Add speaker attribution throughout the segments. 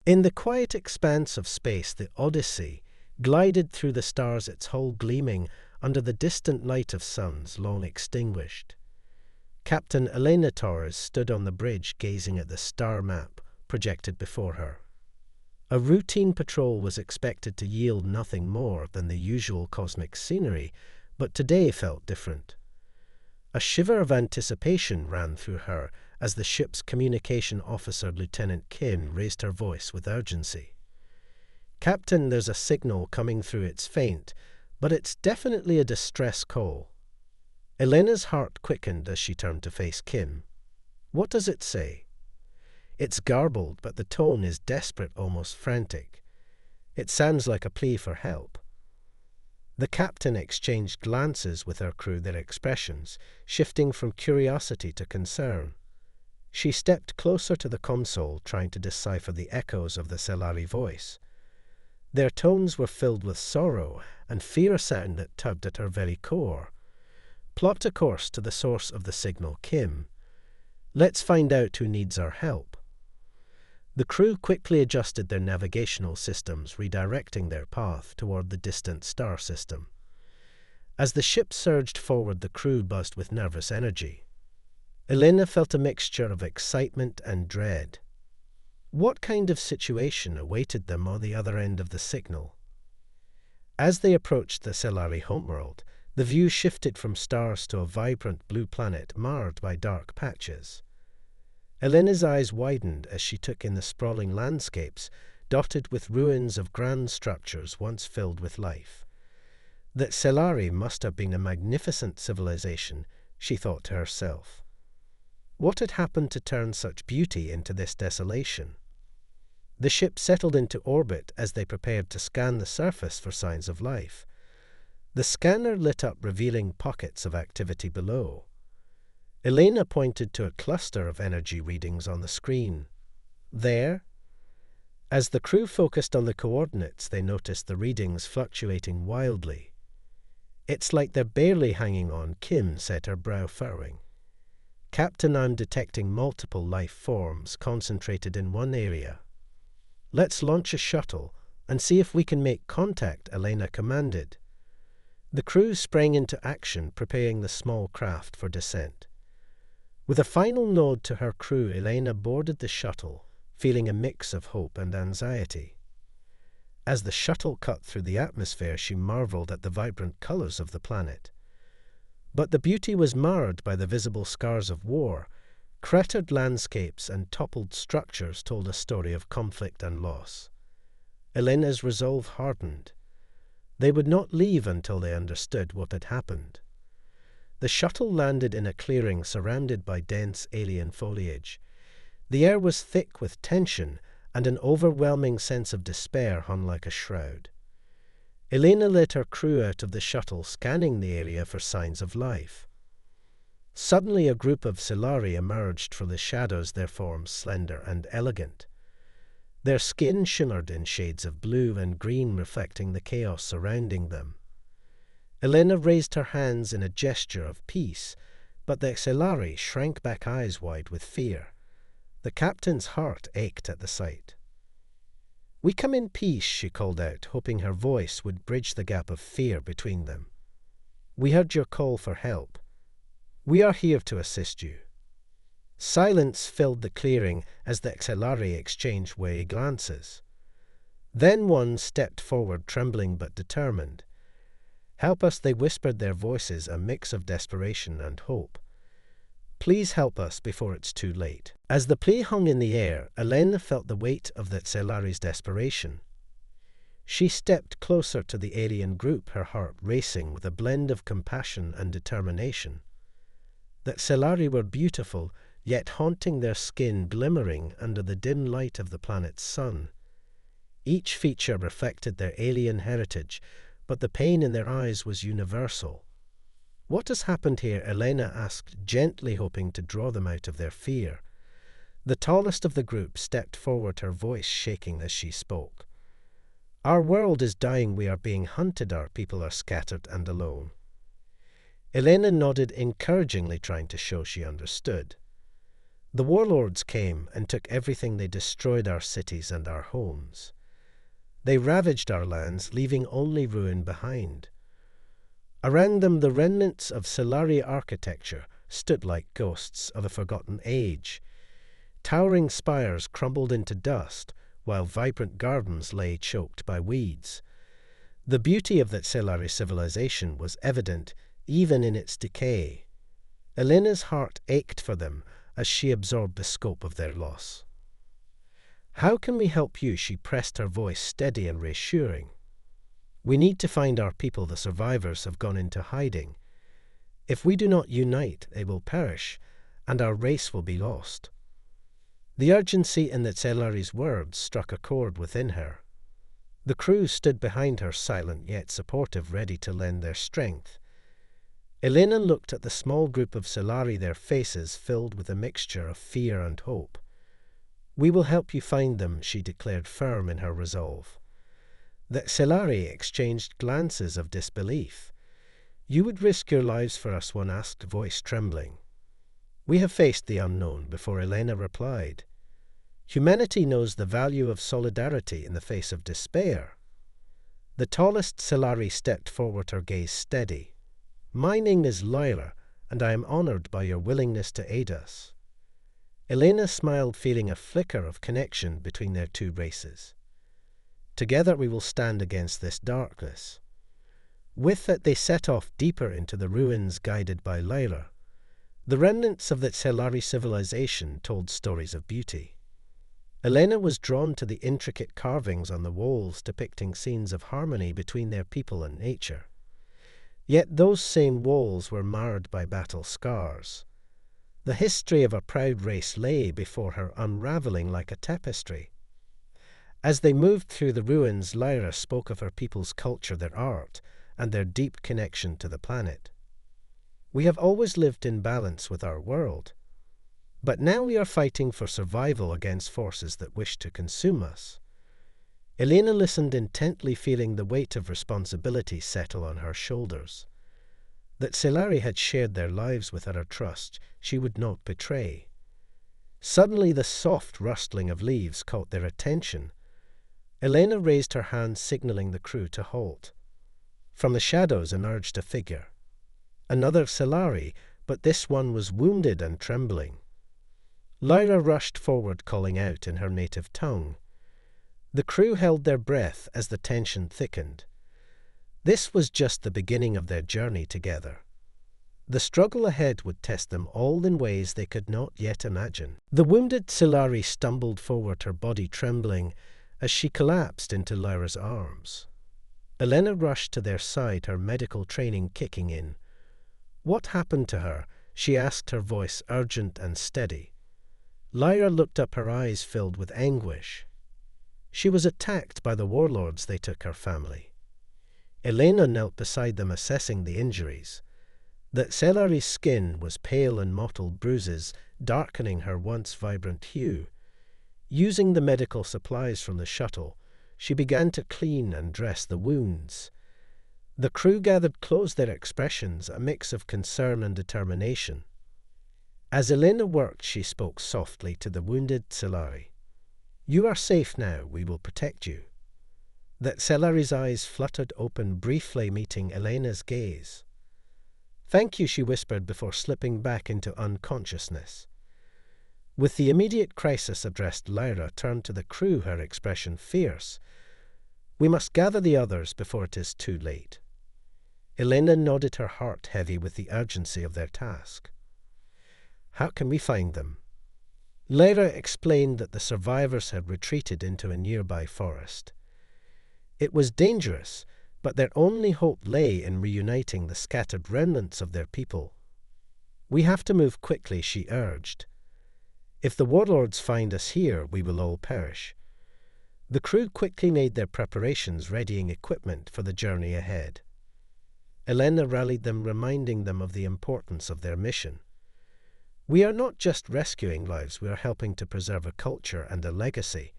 Speaker 1: In the quiet expanse of space, the Odyssey glided through the stars, its hull gleaming under the distant light of suns long extinguished. Captain Elena Torres stood on the bridge gazing at the star map projected before her. A routine patrol was expected to yield nothing more than the usual cosmic scenery, but today felt different. A shiver of anticipation ran through her as the ship's communication officer, Lieutenant Kim, raised her voice with urgency. "Captain, there's a signal coming through. It's faint, but it's definitely a distress call." Elena's heart quickened as she turned to face Kim. "What does it say?" It's garbled, but the tone is desperate, almost frantic. It sounds like a plea for help. The captain exchanged glances with her crew, their expressions shifting from curiosity to concern. She stepped closer to the console, trying to decipher the echoes of the Selari voice. Their tones were filled with sorrow and fear, a sound that tugged at her very core. "Plot a course to the source of the signal, Kim. Let's find out who needs our help." The crew quickly adjusted their navigational systems, redirecting their path toward the distant star system. As the ship surged forward, the crew buzzed with nervous energy. Elena felt a mixture of excitement and dread. What kind of situation awaited them on the other end of the signal? As they approached the Selari homeworld, the view shifted from stars to a vibrant blue planet marred by dark patches. Elena's eyes widened as she took in the sprawling landscapes, dotted with ruins of grand structures once filled with life. That Selari must have been a magnificent civilization, she thought to herself. What had happened to turn such beauty into this desolation? The ship settled into orbit as they prepared to scan the surface for signs of life. The scanner lit up, revealing pockets of activity below. Elena pointed to a cluster of energy readings on the screen. There? As the crew focused on the coordinates, they noticed the readings fluctuating wildly. "It's like they're barely hanging on," Kim said, her brow furrowing. "Captain, I'm detecting multiple life forms concentrated in one area." "Let's launch a shuttle and see if we can make contact," Elena commanded. The crew sprang into action, preparing the small craft for descent. With a final nod to her crew, Elena boarded the shuttle, feeling a mix of hope and anxiety. As the shuttle cut through the atmosphere, she marveled at the vibrant colors of the planet. But the beauty was marred by the visible scars of war. Cratered landscapes and toppled structures told a story of conflict and loss. Elena's resolve hardened. They would not leave until they understood what had happened. The shuttle landed in a clearing surrounded by dense alien foliage. The air was thick with tension, and an overwhelming sense of despair hung like a shroud. Elena led her crew out of the shuttle, scanning the area for signs of life. Suddenly a group of Selari emerged from the shadows, their forms slender and elegant. Their skin shimmered in shades of blue and green, reflecting the chaos surrounding them. Elena raised her hands in a gesture of peace, but the Selari shrank back, eyes wide with fear. The captain's heart ached at the sight. "We come in peace," she called out, hoping her voice would bridge the gap of fear between them. "We heard your call for help. We are here to assist you." Silence filled the clearing as the Selari exchanged wary glances. Then one stepped forward, trembling but determined. "Help us," they whispered, their voices a mix of desperation and hope. "Please help us before it's too late." As the plea hung in the air, Elena felt the weight of the Selari's desperation. She stepped closer to the alien group, her heart racing with a blend of compassion and determination. The Selari were beautiful, yet haunting, their skin glimmering under the dim light of the planet's sun. Each feature reflected their alien heritage, but the pain in their eyes was universal. "What has happened here?" Elena asked, gently, hoping to draw them out of their fear. The tallest of the group stepped forward, her voice shaking as she spoke. "Our world is dying. We are being hunted. Our people are scattered and alone." Elena nodded encouragingly, trying to show she understood. The warlords came and took everything. They destroyed our cities and our homes. They ravaged our lands, leaving only ruin behind. Around them, the remnants of Solari architecture stood like ghosts of a forgotten age. Towering spires crumbled into dust, while vibrant gardens lay choked by weeds. The beauty of that Solari civilization was evident even in its decay. Elena's heart ached for them as she absorbed the scope of their loss. "How can we help you?" She pressed, her voice steady and reassuring. "We need to find our people. The survivors have gone into hiding. If we do not unite, they will perish, and our race will be lost." The urgency in the Tselari's words struck a chord within her. The crew stood behind her, silent yet supportive, ready to lend their strength. Elena looked at the small group of Solari, their faces filled with a mixture of fear and hope. "We will help you find them," she declared, firm in her resolve. The Solari exchanged glances of disbelief. "You would risk your lives for us?" one asked, voice trembling. "We have faced the unknown before," Elena replied. "Humanity knows the value of solidarity in the face of despair." The tallest Solari stepped forward, her gaze steady. "My name is Lyra, and I am honored by your willingness to aid us." Elena smiled, feeling a flicker of connection between their two races. "Together we will stand against this darkness." With that, they set off deeper into the ruins, guided by Lyra. The remnants of the Solari civilization told stories of beauty. Elena was drawn to the intricate carvings on the walls depicting scenes of harmony between their people and nature. Yet those same walls were marred by battle scars. The history of a proud race lay before her, unraveling like a tapestry. As they moved through the ruins, Lyra spoke of her people's culture, their art, and their deep connection to the planet. "We have always lived in balance with our world, but now we are fighting for survival against forces that wish to consume us." Elena listened intently, feeling the weight of responsibility settle on her shoulders. That Solari had shared their lives with her, trust she would not betray. Suddenly the soft rustling of leaves caught their attention. Elena raised her hand, signaling the crew to halt. From the shadows emerged a figure. Another Solari, but this one was wounded and trembling. Lyra rushed forward, calling out in her native tongue. The crew held their breath as the tension thickened. This was just the beginning of their journey together. The struggle ahead would test them all in ways they could not yet imagine. The wounded Solari stumbled forward, her body trembling, as she collapsed into Lyra's arms. Elena rushed to their side, her medical training kicking in. "What happened to her?" she asked, her voice urgent and steady. Lyra looked up, her eyes filled with anguish. "She was attacked by the warlords. They took her family." Elena knelt beside them, assessing the injuries. The Solari's skin was pale and mottled, bruises darkening her once vibrant hue. Using the medical supplies from the shuttle, she began to clean and dress the wounds. The crew gathered close, their expressions a mix of concern and determination. As Elena worked, she spoke softly to the wounded Solari. "You are safe now. We will protect you." That Solari's eyes fluttered open, briefly meeting Elena's gaze. "Thank you," she whispered before slipping back into unconsciousness. With the immediate crisis addressed, Lyra turned to the crew, her expression fierce. "We must gather the others before it is too late." Elena nodded, her heart heavy with the urgency of their task. "How can we find them?" Lyra explained that the survivors had retreated into a nearby forest. It was dangerous, but their only hope lay in reuniting the scattered remnants of their people. "We have to move quickly," she urged. "If the warlords find us here, we will all perish." The crew quickly made their preparations, readying equipment for the journey ahead. Elena rallied them, reminding them of the importance of their mission. "We are not just rescuing lives, we are helping to preserve a culture and a legacy."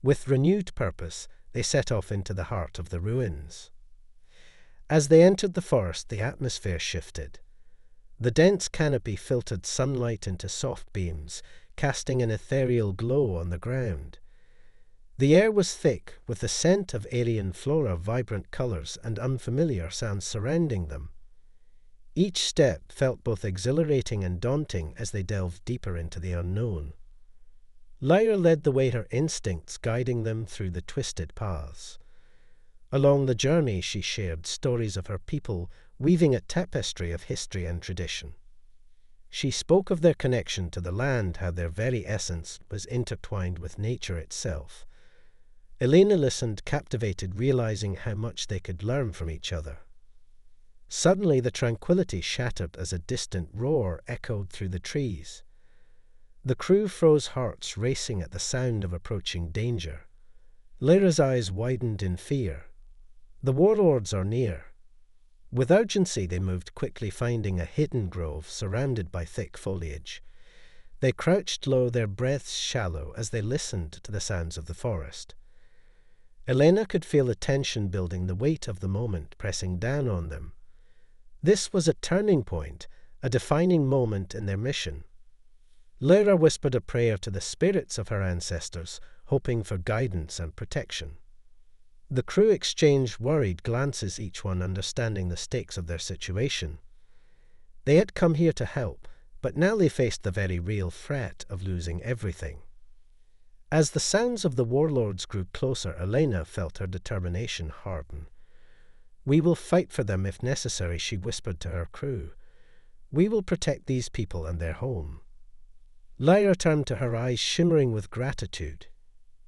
Speaker 1: With renewed purpose, they set off into the heart of the ruins. As they entered the forest, the atmosphere shifted. The dense canopy filtered sunlight into soft beams, casting an ethereal glow on the ground. The air was thick, with the scent of alien flora, vibrant colors, and unfamiliar sounds surrounding them. Each step felt both exhilarating and daunting as they delved deeper into the unknown. Lyra led the way, her instincts guiding them through the twisted paths. Along the journey she shared stories of her people, weaving a tapestry of history and tradition. She spoke of their connection to the land, how their very essence was intertwined with nature itself. Elena listened, captivated, realizing how much they could learn from each other. Suddenly the tranquility shattered as a distant roar echoed through the trees. The crew froze, hearts racing at the sound of approaching danger. Lyra's eyes widened in fear. The warlords are near. With urgency they moved quickly, finding a hidden grove surrounded by thick foliage. They crouched low, their breaths shallow, as they listened to the sounds of the forest. Elena could feel the tension building, the weight of the moment pressing down on them. This was a turning point, a defining moment in their mission. Lyra whispered a prayer to the spirits of her ancestors, hoping for guidance and protection. The crew exchanged worried glances, each one understanding the stakes of their situation. They had come here to help, but now they faced the very real threat of losing everything. As the sounds of the warlords grew closer, Elena felt her determination harden. "We will fight for them if necessary," she whispered to her crew. "We will protect these people and their home." Lyra turned to her, eyes shimmering with gratitude.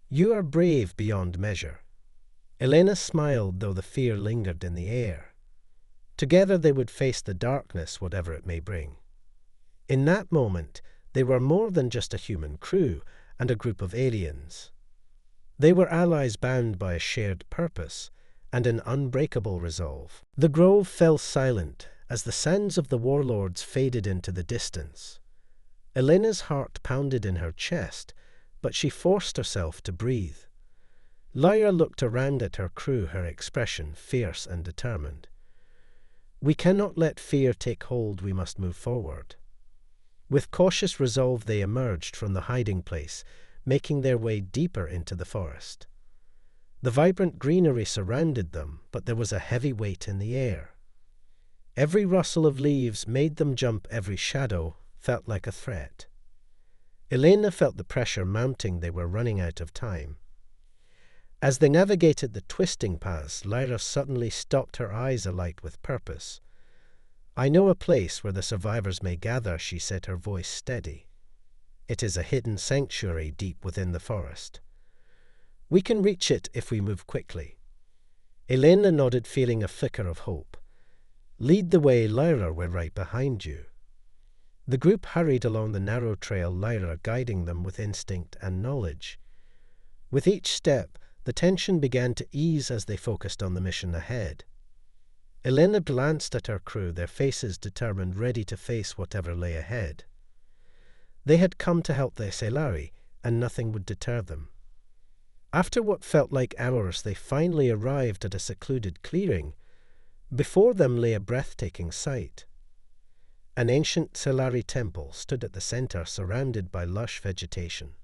Speaker 1: "You are brave beyond measure." Elena smiled, though the fear lingered in the air. Together they would face the darkness, whatever it may bring. In that moment, they were more than just a human crew and a group of aliens. They were allies bound by a shared purpose and an unbreakable resolve. The grove fell silent as the sounds of the warlords faded into the distance. Elena's heart pounded in her chest, but she forced herself to breathe. Lyra looked around at her crew, her expression fierce and determined. "We cannot let fear take hold, we must move forward." With cautious resolve they emerged from the hiding place, making their way deeper into the forest. The vibrant greenery surrounded them, but there was a heavy weight in the air. Every rustle of leaves made them jump, every shadow felt like a threat. Elena felt the pressure mounting, they were running out of time. As they navigated the twisting paths, Lyra suddenly stopped, her eyes alight with purpose. "I know a place where the survivors may gather," she said, her voice steady. "It is a hidden sanctuary deep within the forest. We can reach it if we move quickly." Elena nodded, feeling a flicker of hope. "Lead the way, Lyra, we're right behind you." The group hurried along the narrow trail, Lyra guiding them with instinct and knowledge. With each step, the tension began to ease as they focused on the mission ahead. Elena glanced at her crew, their faces determined, ready to face whatever lay ahead. They had come to help the Selari, and nothing would deter them. After what felt like hours, they finally arrived at a secluded clearing. Before them lay a breathtaking sight. An ancient Selari temple stood at the center, surrounded by lush vegetation.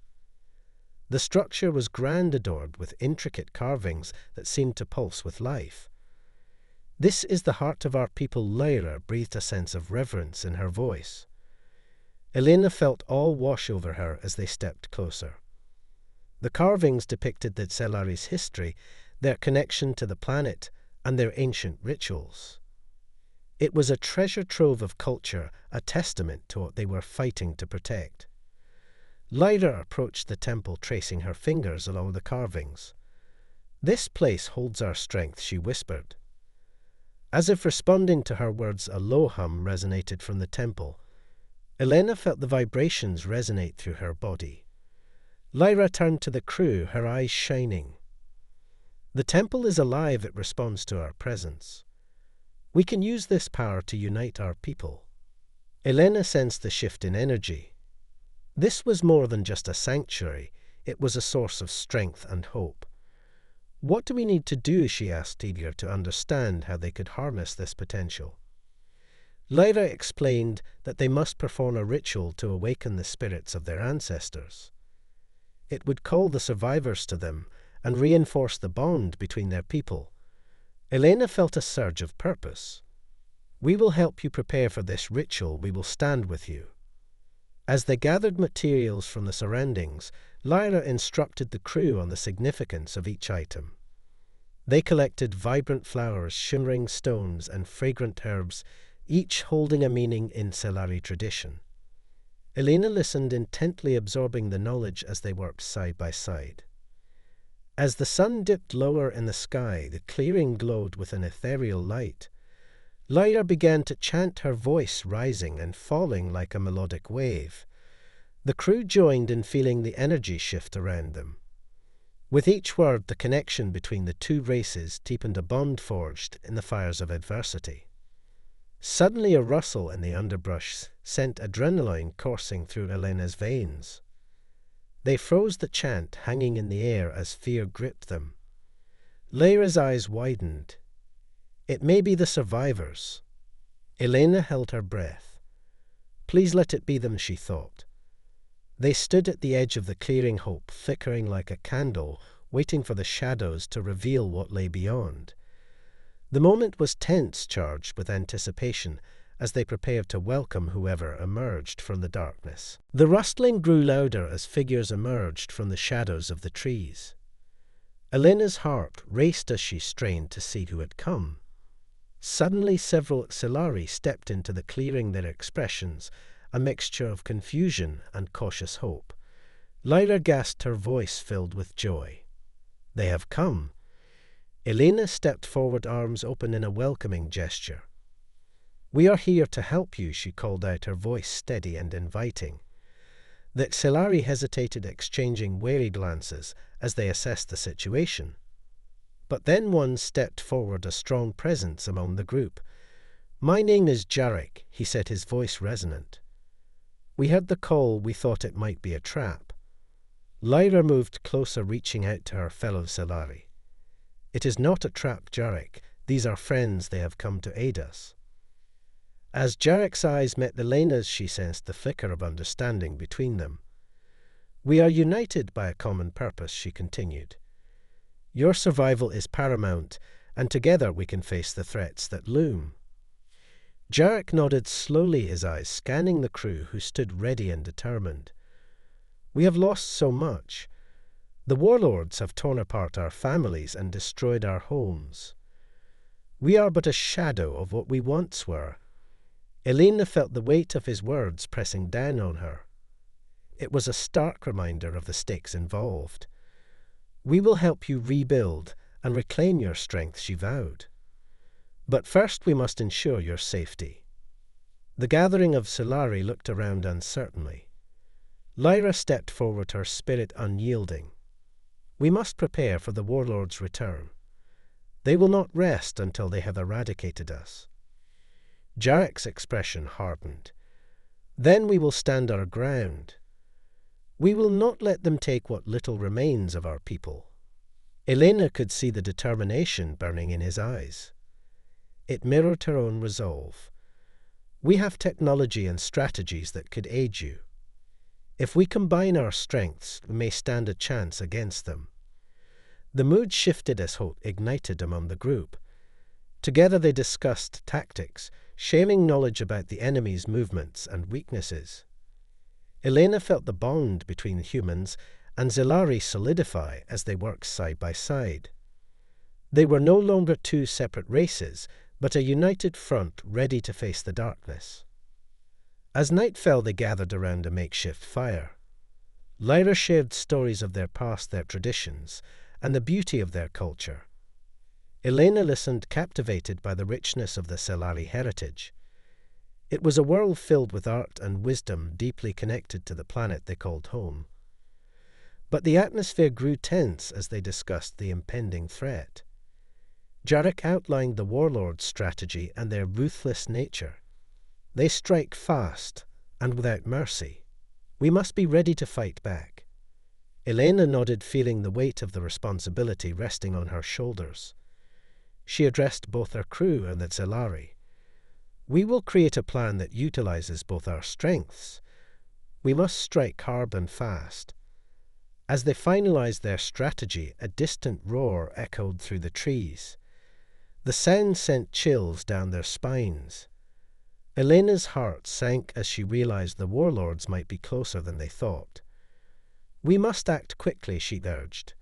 Speaker 1: The structure was grand, adored with intricate carvings that seemed to pulse with life. "This is the heart of our people," Lyra breathed, a sense of reverence in her voice. Elena felt awe wash over her as they stepped closer. The carvings depicted the Selari's history, their connection to the planet, and their ancient rituals. It was a treasure trove of culture, a testament to what they were fighting to protect. Lyra approached the temple, tracing her fingers along the carvings. "This place holds our strength," she whispered. As if responding to her words, a low hum resonated from the temple. Elena felt the vibrations resonate through her body. Lyra turned to the crew, her eyes shining. "The temple is alive, it responds to our presence. We can use this power to unite our people." Elena sensed the shift in energy. This was more than just a sanctuary, it was a source of strength and hope. "What do we need to do?" she asked, eager to understand how they could harness this potential. Lyra explained that they must perform a ritual to awaken the spirits of their ancestors. It would call the survivors to them and reinforce the bond between their people. Elena felt a surge of purpose. "We will help you prepare for this ritual. We will stand with you." As they gathered materials from the surroundings, Lyra instructed the crew on the significance of each item. They collected vibrant flowers, shimmering stones, and fragrant herbs, each holding a meaning in Selari tradition. Elena listened intently, absorbing the knowledge as they worked side by side. As the sun dipped lower in the sky, the clearing glowed with an ethereal light. Lyra began to chant, her voice rising and falling like a melodic wave. The crew joined in feeling the energy shift around them. With each word, the connection between the two races deepened, a bond forged in the fires of adversity. Suddenly, a rustle in the underbrush sent adrenaline coursing through Elena's veins. They froze, the chant hanging in the air as fear gripped them. Lyra's eyes widened. It may be the survivors. Elena held her breath. Please let it be them, she thought. They stood at the edge of the clearing, hope flickering like a candle, waiting for the shadows to reveal what lay beyond. The moment was tense, charged with anticipation, as they prepared to welcome whoever emerged from the darkness. The rustling grew louder as figures emerged from the shadows of the trees. Elena's heart raced as she strained to see who had come. Suddenly, several Selari stepped into the clearing, their expressions a mixture of confusion and cautious hope. Lyra gasped, her voice filled with joy. "They have come." Elena stepped forward, arms open in a welcoming gesture. "We are here to help you," she called out, her voice steady and inviting. The Selari hesitated, exchanging wary glances as they assessed the situation. But then one stepped forward, a strong presence among the group. "My name is Jarek," he said, his voice resonant. "We heard the call. We thought it might be a trap." Lyra moved closer, reaching out to her fellow Selari. "It is not a trap, Jarek. These are friends. They have come to aid us." As Jarek's eyes met Elena's, she sensed the flicker of understanding between them. "We are united by a common purpose," she continued. "Your survival is paramount, and together we can face the threats that loom." Jarek nodded slowly, his eyes scanning the crew, who stood ready and determined. "We have lost so much. The warlords have torn apart our families and destroyed our homes. We are but a shadow of what we once were." Elena felt the weight of his words pressing down on her. It was a stark reminder of the stakes involved. "We will help you rebuild and reclaim your strength," she vowed. "But first we must ensure your safety." The gathering of Selari looked around uncertainly. Lyra stepped forward, her spirit unyielding. "We must prepare for the warlord's return. They will not rest until they have eradicated us." Jarek's expression hardened. "Then we will stand our ground. We will not let them take what little remains of our people." Elena could see the determination burning in his eyes. It mirrored her own resolve. "We have technology and strategies that could aid you. If we combine our strengths, we may stand a chance against them." The mood shifted as hope ignited among the group. Together they discussed tactics, sharing knowledge about the enemy's movements and weaknesses. Elena felt the bond between humans and Selari solidify as they worked side by side. They were no longer two separate races, but a united front ready to face the darkness. As night fell, they gathered around a makeshift fire. Lyra shared stories of their past, their traditions, and the beauty of their culture. Elena listened, captivated by the richness of the Selari heritage. It was a world filled with art and wisdom, deeply connected to the planet they called home. But the atmosphere grew tense as they discussed the impending threat. Jarek outlined the warlord's strategy and their ruthless nature. "They strike fast and without mercy. We must be ready to fight back." Elena nodded, feeling the weight of the responsibility resting on her shoulders. She addressed both her crew and the Selari. We will create a plan that utilizes both our strengths. We must strike hard and fast. As they finalized their strategy, a distant roar echoed through the trees. The sound sent chills down their spines. Elena's heart sank as she realized the warlords might be closer than they thought. "We must act quickly," she urged.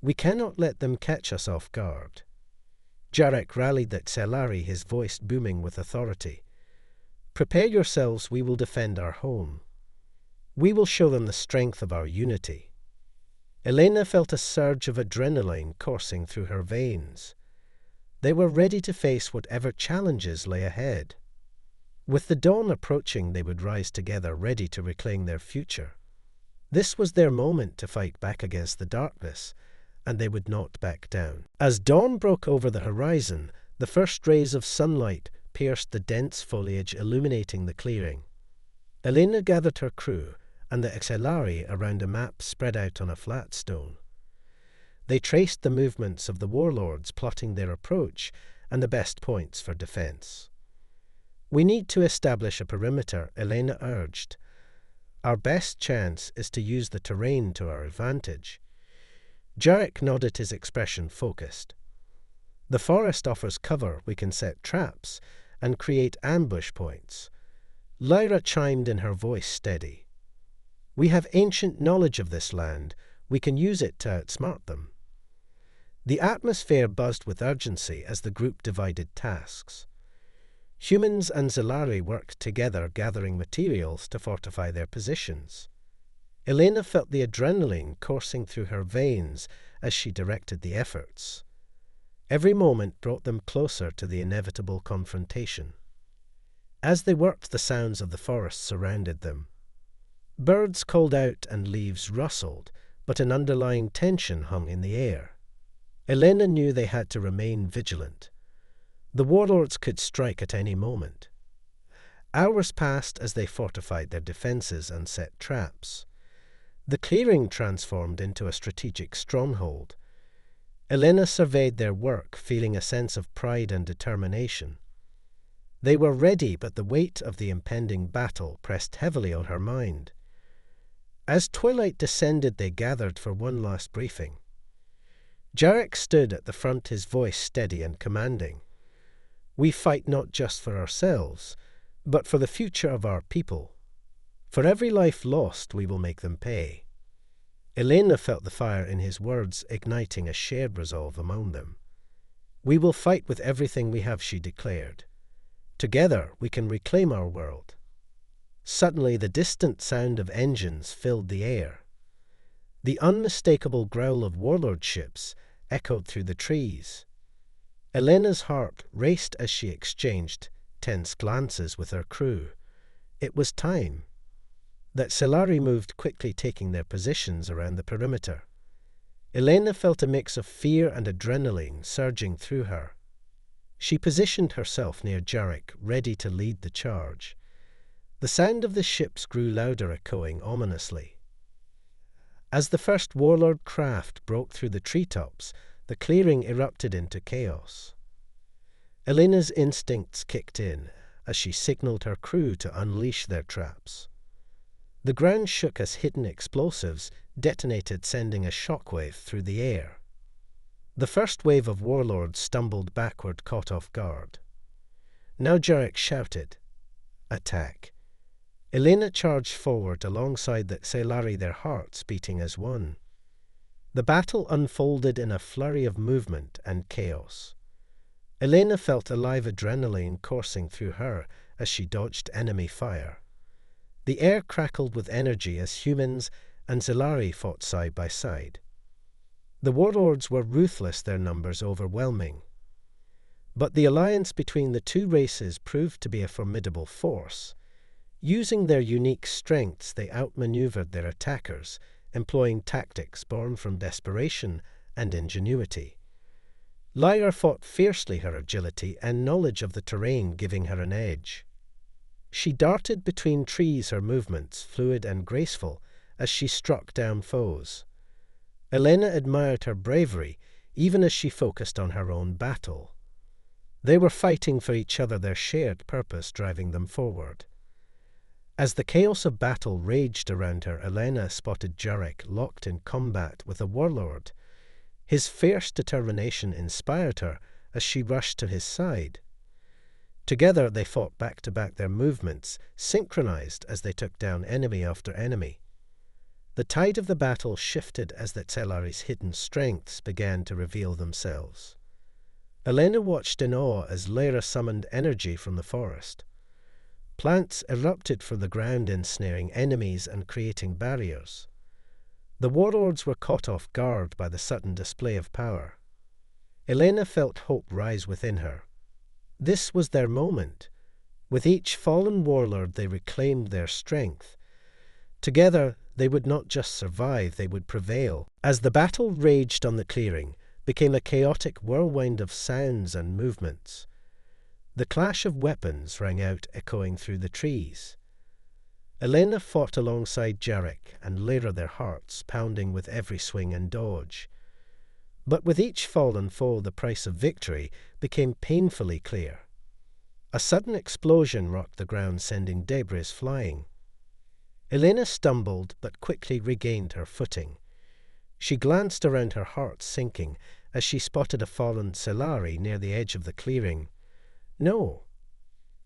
Speaker 1: "We cannot let them catch us off guard." Jarek rallied at Selari, his voice booming with authority. "Prepare yourselves, we will defend our home. We will show them the strength of our unity." Elena felt a surge of adrenaline coursing through her veins. They were ready to face whatever challenges lay ahead. With the dawn approaching, they would rise together, ready to reclaim their future. This was their moment to fight back against the darkness, and they would not back down. As dawn broke over the horizon, the first rays of sunlight pierced the dense foliage, illuminating the clearing. Elena gathered her crew and the Exelari around a map spread out on a flat stone. They traced the movements of the warlords, plotting their approach and the best points for defense. "We need to establish a perimeter," Elena urged. "Our best chance is to use the terrain to our advantage." Jarek nodded, his expression focused. "The forest offers cover. We can set traps and create ambush points." Lyra chimed in, her voice steady. "We have ancient knowledge of this land. We can use it to outsmart them." The atmosphere buzzed with urgency as the group divided tasks. Humans and Zelari worked together, gathering materials to fortify their positions. Elena felt the adrenaline coursing through her veins as she directed the efforts. Every moment brought them closer to the inevitable confrontation. As they worked, the sounds of the forest surrounded them. Birds called out and leaves rustled, but an underlying tension hung in the air. Elena knew they had to remain vigilant. The warlords could strike at any moment. Hours passed as they fortified their defenses and set traps. The clearing transformed into a strategic stronghold. Elena surveyed their work, feeling a sense of pride and determination. They were ready, but the weight of the impending battle pressed heavily on her mind. As twilight descended, they gathered for one last briefing. Jarek stood at the front, his voice steady and commanding. "We fight not just for ourselves, but for the future of our people. For every life lost, we will make them pay." Elena felt the fire in his words, igniting a shared resolve among them. "We will fight with everything we have," she declared. "Together we can reclaim our world." Suddenly, the distant sound of engines filled the air. The unmistakable growl of warlord ships echoed through the trees. Elena's heart raced as she exchanged tense glances with her crew. It was time. That Selari moved quickly, taking their positions around the perimeter. Elena felt a mix of fear and adrenaline surging through her. She positioned herself near Jarek, ready to lead the charge. The sound of the ships grew louder, echoing ominously. As the first warlord craft broke through the treetops, the clearing erupted into chaos. Elena's instincts kicked in as she signaled her crew to unleash their traps. The ground shook as hidden explosives detonated, sending a shockwave through the air. The first wave of warlords stumbled backward, caught off guard. Now Jarek shouted, "Attack!" Elena charged forward alongside the Selari, their hearts beating as one. The battle unfolded in a flurry of movement and chaos. Elena felt a live adrenaline coursing through her as she dodged enemy fire. The air crackled with energy as humans and Zelari fought side by side. The warlords were ruthless, their numbers overwhelming. But the alliance between the two races proved to be a formidable force. Using their unique strengths, they outmaneuvered their attackers, employing tactics born from desperation and ingenuity. Lyra fought fiercely, her agility and knowledge of the terrain giving her an edge. She darted between trees, her movements fluid and graceful as she struck down foes. Elena admired her bravery even as she focused on her own battle. They were fighting for each other, their shared purpose driving them forward. As the chaos of battle raged around her, Elena spotted Jarek locked in combat with a warlord. His fierce determination inspired her as she rushed to his side. Together they fought back-to-back, their movements synchronized as they took down enemy after enemy. The tide of the battle shifted as the Tellari's hidden strengths began to reveal themselves. Elena watched in awe as Lyra summoned energy from the forest. Plants erupted from the ground, ensnaring enemies and creating barriers. The warlords were caught off guard by the sudden display of power. Elena felt hope rise within her. This was their moment. With each fallen warlord they reclaimed their strength. Together they would not just survive, they would prevail. As the battle raged on the clearing, became a chaotic whirlwind of sounds and movements. The clash of weapons rang out, echoing through the trees. Elena fought alongside Jarek and Lyra, their hearts pounding with every swing and dodge. But with each fallen foe, the price of victory became painfully clear. A sudden explosion rocked the ground, sending debris flying. Elena stumbled, but quickly regained her footing. She glanced around, her heart sinking, as she spotted a fallen Tellari near the edge of the clearing. No.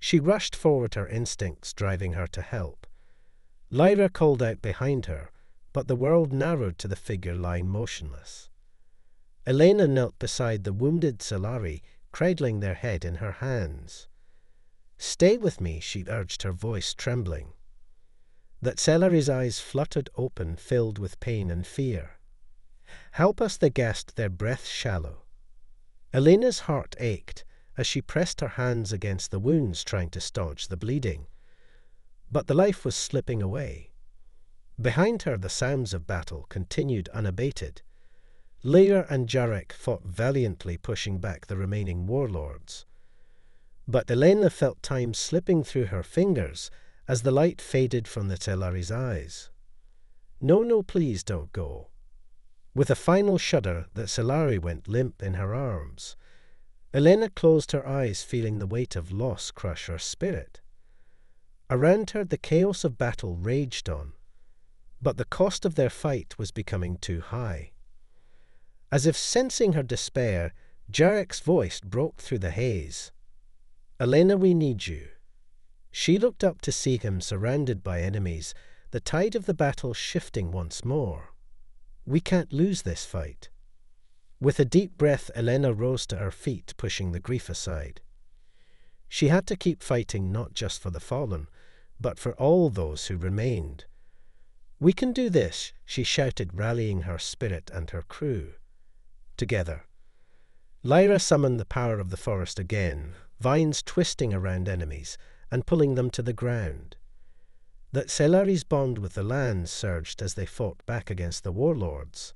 Speaker 1: She rushed forward, her instincts driving her to help. Lyra called out behind her, but the world narrowed to the figure lying motionless. Elena knelt beside the wounded Tellari, cradling their head in her hands. "Stay with me," she urged, her voice trembling. The Tellari's eyes fluttered open, filled with pain and fear. "Help us," they gasped, their breath shallow. Elena's heart ached as she pressed her hands against the wounds, trying to staunch the bleeding. But the life was slipping away. Behind her, the sounds of battle continued unabated. Lyra and Jarek fought valiantly, pushing back the remaining warlords. But Elena felt time slipping through her fingers as the light faded from the Tellari's eyes. "No, no, please don't go." With a final shudder, the Tellari went limp in her arms. Elena closed her eyes, feeling the weight of loss crush her spirit. Around her, the chaos of battle raged on, but the cost of their fight was becoming too high. As if sensing her despair, Jarek's voice broke through the haze. "Elena, we need you." She looked up to see him surrounded by enemies, the tide of the battle shifting once more. "We can't lose this fight." With a deep breath, Elena rose to her feet, pushing the grief aside. She had to keep fighting, not just for the fallen, but for all those who remained. "We can do this," she shouted, rallying her spirit and her crew. Together, Lyra summoned the power of the forest again, vines twisting around enemies and pulling them to the ground. The Tellari's bond with the land surged as they fought back against the warlords.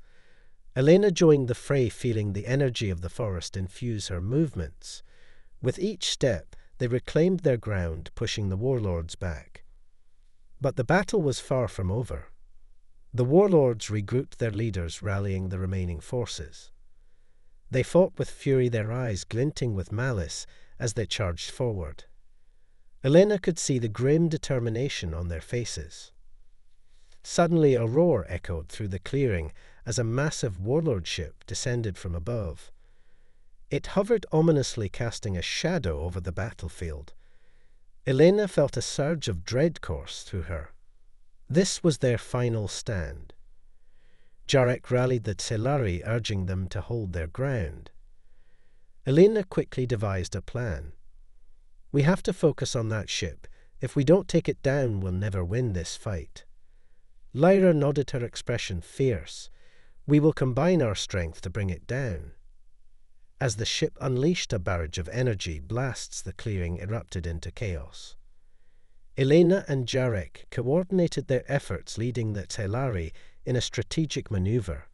Speaker 1: Elena joined the fray, feeling the energy of the forest infuse her movements. With each step, they reclaimed their ground, pushing the warlords back. But the battle was far from over. The warlords regrouped their leaders, rallying the remaining forces. They fought with fury, their eyes glinting with malice as they charged forward. Elena could see the grim determination on their faces. Suddenly a roar echoed through the clearing as a massive warlord ship descended from above. It hovered ominously, casting a shadow over the battlefield. Elena felt a surge of dread course through her. This was their final stand. Jarek rallied the Tellari, urging them to hold their ground. Elena quickly devised a plan. "We have to focus on that ship. If we don't take it down, we'll never win this fight." Lyra nodded, her expression fierce. "We will combine our strength to bring it down." As the ship unleashed a barrage of energy, blasts the clearing erupted into chaos. Elena and Jarek coordinated their efforts, leading the Tellari in a strategic maneuver.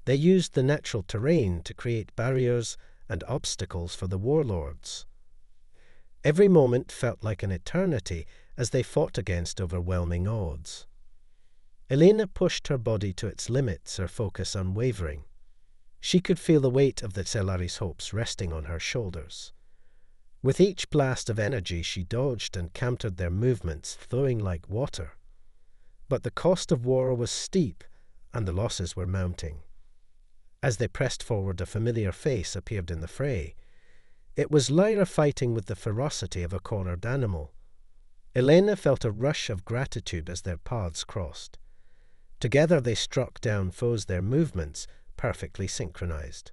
Speaker 1: They used the natural terrain to create barriers and obstacles for the warlords. Every moment felt like an eternity as they fought against overwhelming odds. Elena pushed her body to its limits, her focus unwavering. She could feel the weight of the Tellari's hopes resting on her shoulders. With each blast of energy, she dodged and countered their movements, flowing like water. But the cost of war was steep, and the losses were mounting. As they pressed forward, a familiar face appeared in the fray. It was Lyra fighting with the ferocity of a cornered animal. Elena felt a rush of gratitude as their paths crossed. Together they struck down foes, their movements perfectly synchronized.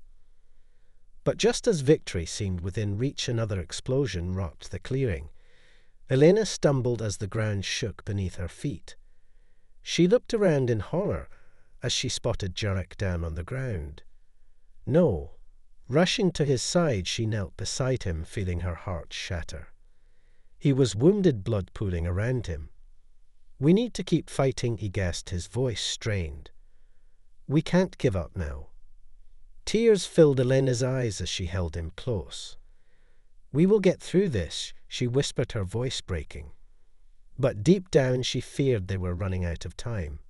Speaker 1: But just as victory seemed within reach, another explosion rocked the clearing. Elena stumbled as the ground shook beneath her feet. She looked around in horror as she spotted Jarek down on the ground. No. Rushing to his side, she knelt beside him, feeling her heart shatter. He was wounded, blood pooling around him. "We need to keep fighting," he gasped, his voice strained. "We can't give up now." Tears filled Elena's eyes as she held him close. "We will get through this," she whispered, her voice breaking. But deep down she feared they were running out of time.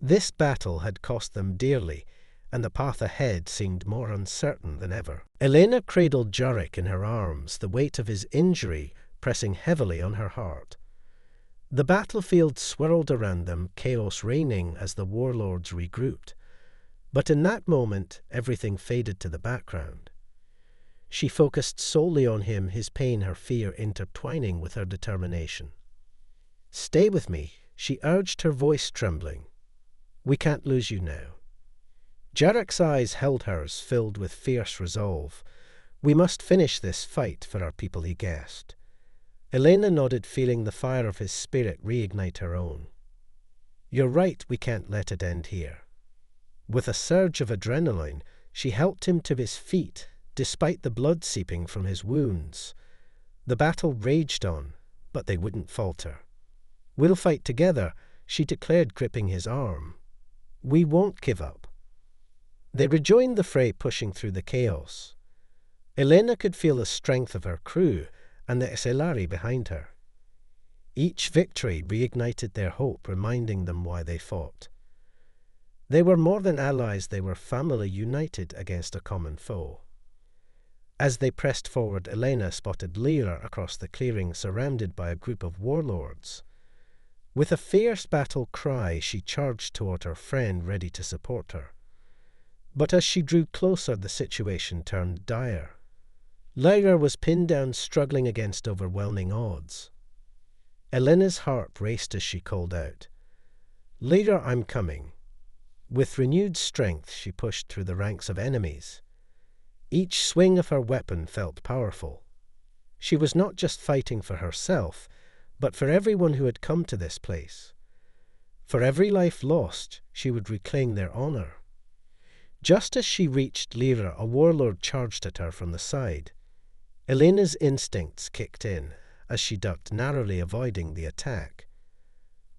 Speaker 1: This battle had cost them dearly, and the path ahead seemed more uncertain than ever. Elena cradled Jarek in her arms, the weight of his injury pressing heavily on her heart. The battlefield swirled around them, chaos reigning as the warlords regrouped. But in that moment, everything faded to the background. She focused solely on him, his pain, her fear intertwining with her determination. "Stay with me," she urged, her voice trembling. "We can't lose you now." Jarek's eyes held hers, filled with fierce resolve. "We must finish this fight for our people," he gasped. Elena nodded, feeling the fire of his spirit reignite her own. "You're right, we can't let it end here." With a surge of adrenaline, she helped him to his feet, despite the blood seeping from his wounds. The battle raged on, but they wouldn't falter. "We'll fight together," she declared, gripping his arm. "We won't give up." They rejoined the fray, pushing through the chaos. Elena could feel the strength of her crew and the Selari behind her. Each victory reignited their hope, reminding them why they fought. They were more than allies, they were family, united against a common foe. As they pressed forward, Elena spotted Lyra across the clearing, surrounded by a group of warlords. With a fierce battle cry, she charged toward her friend, ready to support her. But as she drew closer, the situation turned dire. Lyra was pinned down, struggling against overwhelming odds. Elena's heart raced as she called out, "Lyra, I'm coming." With renewed strength, she pushed through the ranks of enemies. Each swing of her weapon felt powerful. She was not just fighting for herself, but for everyone who had come to this place. For every life lost, she would reclaim their honor. Just as she reached Lyra, a warlord charged at her from the side. Elena's instincts kicked in as she ducked, narrowly avoiding the attack.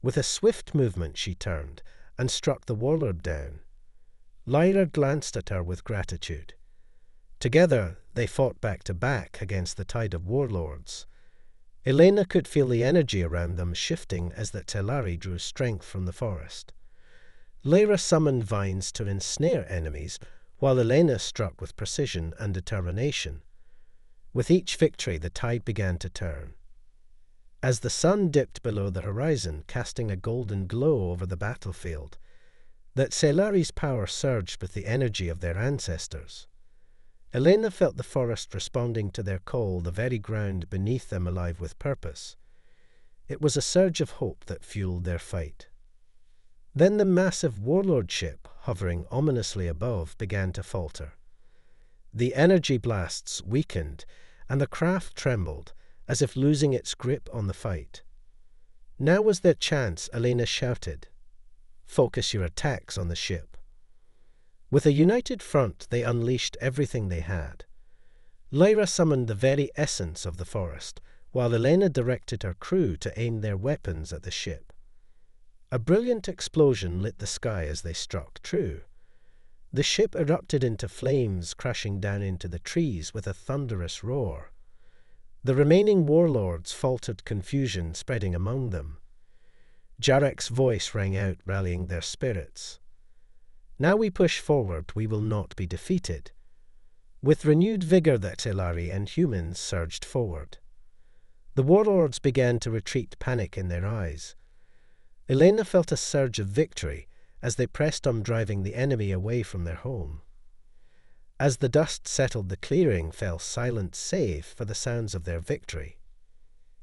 Speaker 1: With a swift movement, she turned and struck the warlord down. Lyra glanced at her with gratitude. Together, they fought back to back against the tide of warlords. Elena could feel the energy around them shifting as the Telari drew strength from the forest. Lyra summoned vines to ensnare enemies, while Elena struck with precision and determination. With each victory, the tide began to turn. As the sun dipped below the horizon, casting a golden glow over the battlefield, that Selari's power surged with the energy of their ancestors. Elena felt the forest responding to their call, the very ground beneath them alive with purpose. It was a surge of hope that fueled their fight. Then the massive warlord ship, hovering ominously above, began to falter. The energy blasts weakened, and the craft trembled, as if losing its grip on the fight. "Now was their chance," Elena shouted. "Focus your attacks on the ship." With a united front, they unleashed everything they had. Lyra summoned the very essence of the forest, while Elena directed her crew to aim their weapons at the ship. A brilliant explosion lit the sky as they struck true. The ship erupted into flames, crashing down into the trees with a thunderous roar. The remaining warlords faltered, confusion spreading among them. Jarek's voice rang out, rallying their spirits. "Now we push forward, we will not be defeated." With renewed vigor the Xelari and humans surged forward. The warlords began to retreat, panic in their eyes. Elena felt a surge of victory as they pressed on, driving the enemy away from their home. As the dust settled, the clearing fell silent save for the sounds of their victory.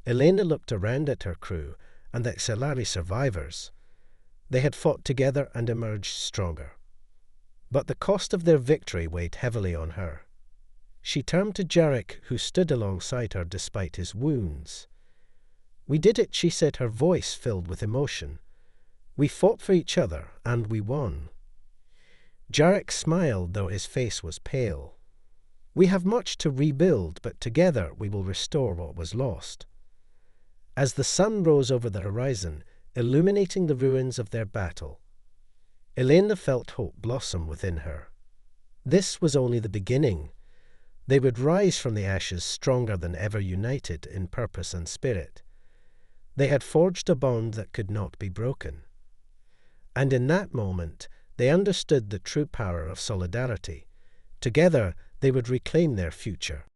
Speaker 1: Elena looked around at her crew and the Xelari survivors. They had fought together and emerged stronger. But the cost of their victory weighed heavily on her. She turned to Jarek, who stood alongside her despite his wounds. "We did it," she said, her voice filled with emotion. "We fought for each other, and we won." Jarek smiled, though his face was pale. "We have much to rebuild, but together we will restore what was lost." As the sun rose over the horizon, illuminating the ruins of their battle, Elena felt hope blossom within her. This was only the beginning. They would rise from the ashes stronger than ever, united in purpose and spirit. They had forged a bond that could not be broken. And in that moment, they understood the true power of solidarity. Together, they would reclaim their future.